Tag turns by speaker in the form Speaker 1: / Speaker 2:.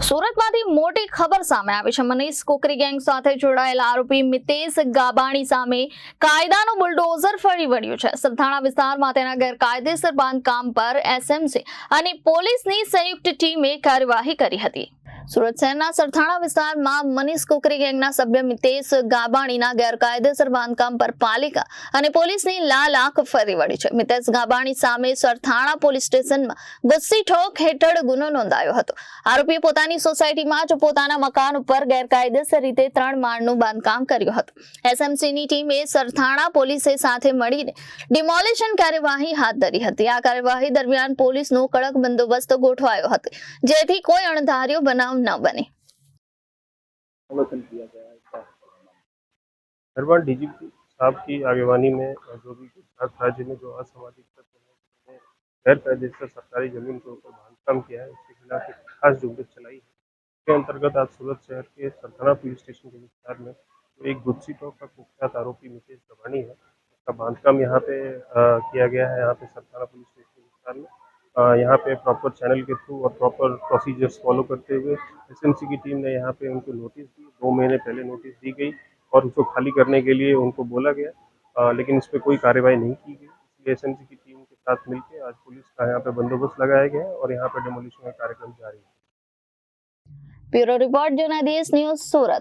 Speaker 1: સુરતમાંથી મોટી ખબર સામે આવી છે। મનીષ કોકરી ગેંગ સાથે જોડાયેલા આરોપી મિતેશ ગાબાણી સામે કાયદાનું બુલડોઝર ફરી વળ્યું છે। સરથાણા વિસ્તારમાં તેના ગેરકાયદેસર બાંધકામ પર એસએમસી અને પોલીસની સંયુક્ત ટીમે કાર્યવાહી કરી હતી। સુરત શહેરના સરથાણા વિસ્તારમાં મનીષ કોકરી ગેંગના સભ્ય મિતેશ ગાબાણીના ગેરકાયદેસર બાંધકામ પર પાલિકા અને પોલીસની લાલ આંખ ફરી વળી છે। મિતેશ ગાબાણી સામે સરથાણા પોલીસ સ્ટેશનમાં ગુસ્સી ઠોક હેઠળ ગુનો નોંધાયો હતો। આરોપીએ પોતાની સોસાયટીમાં જ પોતાના મકાન ઉપર ગેરકાયદેસર રીતે 3 માળનું બાંધકામ કર્યું હતું। એસએમસીની ટીમે સરથાણા પોલીસે સાથે મળીને ડિમોલિશન કાર્યવાહી હાથ ધરી હતી। આ કાર્યવાહી દરમિયાન પોલીસનો કડક બંદોબસ્ત ગોઠવાયો હતો જેથી કોઈ અણધાર્યો બનાવ न बने।
Speaker 2: हर डीजीपी साहब की आगवानी में जो भी गुजरात राज्य में जो असामाजिक तत्व हैं गैर कायदेसर सरकारी जमीन के ऊपर बांधकाम किया है उसके खिलाफ एक खास झुंबेश चलाई है। इसके अंतर्गत आज सूरत शहर के सरथाना पुलिस स्टेशन के विस्तार में तो एक गुस्सी टॉक का कुख्यात आरोपी मितेश गाबाणी है उसका बांधकाम यहाँ पे किया गया है। यहाँ पे सरथाना पुलिस स्टेशन के विस्तार में यहाँ पे प्रॉपर चैनल के थ्रू और प्रॉपर प्रोसीजर्स फॉलो करते हुए एसएमसी की टीम ने यहाँ पे उनको नोटिस दी। 2 महीने पहले नोटिस दी गई और उसको खाली करने के लिए उनको बोला गया लेकिन इस पर कोई कार्रवाई नहीं की गई। इसलिए एसएमसी की टीम के साथ मिलकर आज पुलिस का यहाँ पे बंदोबस्त लगाया गया है और यहाँ पे डेमोलिशन का कार्यक्रम जारी है।
Speaker 1: ब्यूरो रिपोर्ट जनादेश न्यूज सूरत।